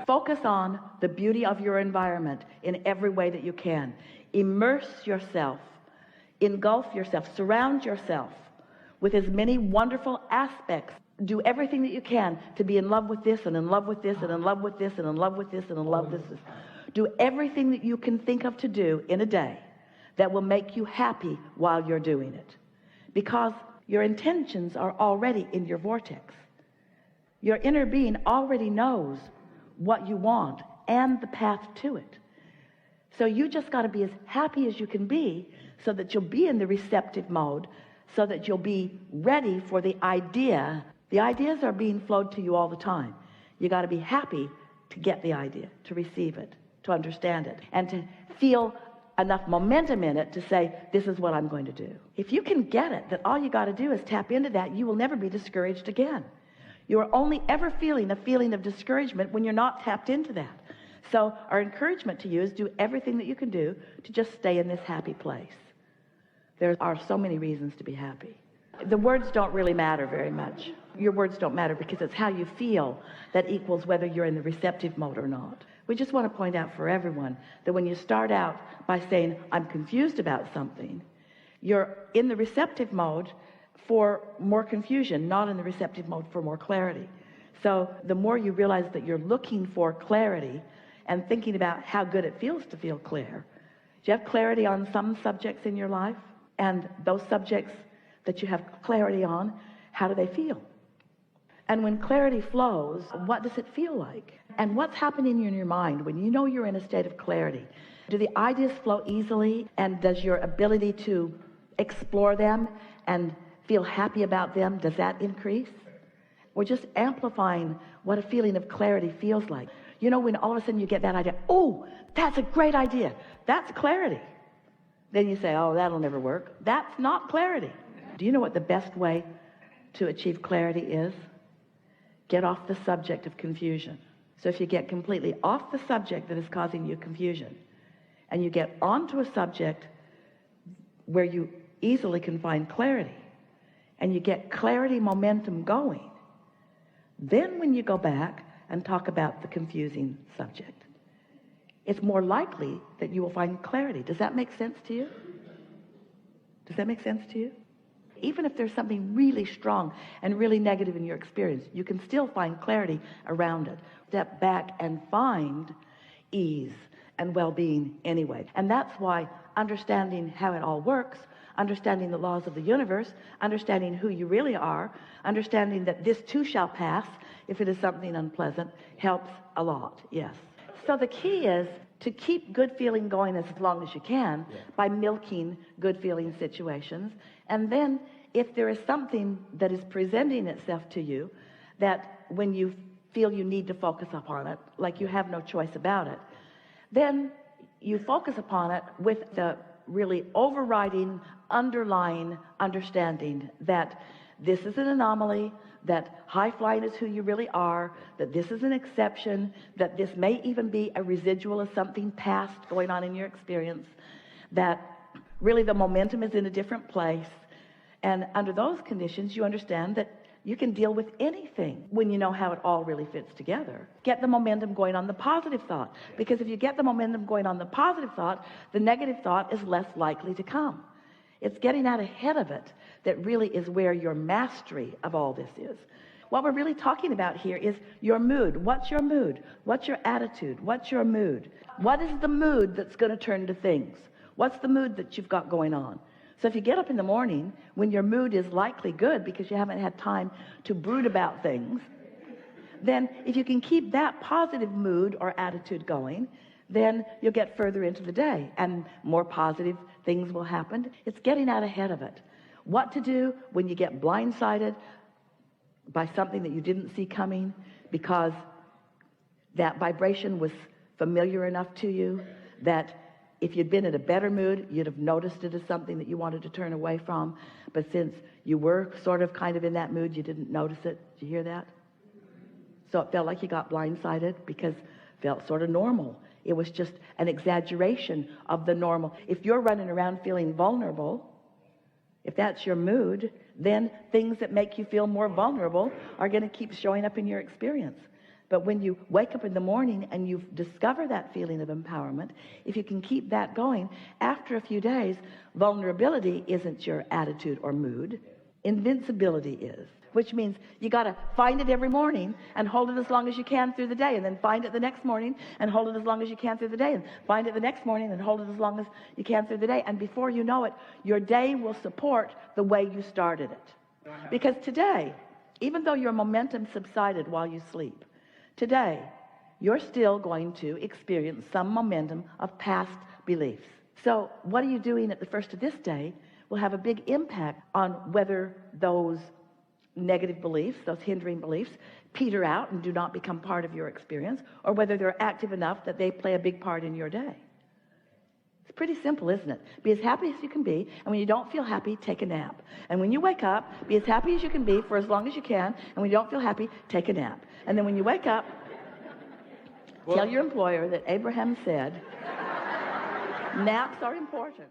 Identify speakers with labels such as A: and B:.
A: Focus on the beauty of your environment in every way that you can. Immerse yourself, engulf yourself, surround yourself with as many wonderful aspects. Do everything that you can to be in love with this and in love with this and in love with this and in love with this and in love with this. Do everything that you can think of to do in a day that will make you happy while you're doing it, because your intentions are already in your vortex. Your inner being already knows what you want and the path to it. So you just got to be as happy as you can be so that you'll be in the receptive mode, so that you'll be ready for the idea. The ideas are being flowed to you all the time. You got to be happy to get the idea, to receive it, to understand it, and to feel enough momentum in it to say, this is what I'm going to do. If you can get it, that all you got to do is tap into that, you will never be discouraged again. You are only ever feeling a feeling of discouragement when you're not tapped into that. So our encouragement to you is do everything that you can do to just stay in this happy place. There are so many reasons to be happy. The words don't really matter very much. Your words don't matter, because it's how you feel that equals whether you're in the receptive mode or not. We just want to point out for everyone that when you start out by saying, I'm confused about something, you're in the receptive mode for more confusion, not in the receptive mode for more clarity. So the more you realize that you're looking for clarity and thinking about how good it feels to feel clear. Do you have clarity on some subjects in your life? And those subjects that you have clarity on, how do they feel? And when clarity flows, what does it feel like? And what's happening in your mind when you know you're in a state of clarity? Do the ideas flow easily? And does your ability to explore them and feel happy about them, does that increase? We're just amplifying what a feeling of clarity feels like. You know, when all of a sudden you get that idea, oh, that's a great idea. That's clarity. Then you say, oh, that'll never work. That's not clarity. Do you know what the best way to achieve clarity is? Get off the subject of confusion. So if you get completely off the subject that is causing you confusion, and you get onto a subject where you easily can find clarity, and you get clarity momentum going, then when you go back and talk about the confusing subject, it's more likely that you will find clarity. Does that make sense to you? Does that make sense to you? Even if there's something really strong and really negative in your experience, you can still find clarity around it. Step back and find ease and well-being anyway. And that's why understanding how it all works, understanding the laws of the universe, understanding who you really are, understanding that this too shall pass if it is something unpleasant, helps a lot, yes. So the key is to keep good feeling going as long as you can by milking good feeling situations. And then if there is something that is presenting itself to you that when you feel you need to focus upon it, like you have no choice about it, then you focus upon it with the really overriding, underlying understanding that this is an anomaly, that high flying is who you really are, that this is an exception, that this may even be a residual of something past going on in your experience, that really the momentum is in a different place. And under those conditions, you understand that you can deal with anything when you know how it all really fits together. Get the momentum going on the positive thought, because if you get the momentum going on the positive thought, the negative thought is less likely to come. It's getting out ahead of it that really is where your mastery of all this is. What we're really talking about here is your mood. What's your mood? What's your attitude? What's your mood? What is the mood that's going to turn to things? What's the mood that you've got going on? So if you get up in the morning when your mood is likely good because you haven't had time to brood about things, then if you can keep that positive mood or attitude going, then you'll get further into the day and more positive things will happen. It's getting out ahead of it. What to do when you get blindsided by something that you didn't see coming because that vibration was familiar enough to you that if you'd been in a better mood, you'd have noticed it as something that you wanted to turn away from. But since you were sort of kind of in that mood, you didn't notice it. Did you hear that? So it felt like you got blindsided because it felt sort of normal. It was just an exaggeration of the normal. If you're running around feeling vulnerable, if that's your mood, then things that make you feel more vulnerable are going to keep showing up in your experience. But when you wake up in the morning and you discover that feeling of empowerment, if you can keep that going, after a few days, vulnerability isn't your attitude or mood. Invincibility is, which means you got to find it every morning and hold it as long as you can through the day, and then find it the next morning and hold it as long as you can through the day, and find it the next morning and hold it as long as you can through the day. And before you know it, your day will support the way you started it. Because today, even though your momentum subsided while you sleep, today you're still going to experience some momentum of past beliefs. So what are you doing at the first of this day will have a big impact on whether those negative beliefs, those hindering beliefs, peter out and do not become part of your experience, or whether they're active enough that they play a big part in your day. It's pretty simple, isn't it? Be as happy as you can be, and when you don't feel happy, take a nap. And when you wake up, be as happy as you can be for as long as you can, and when you don't feel happy, take a nap. And then when you wake up, tell your employer that Abraham said, naps are important.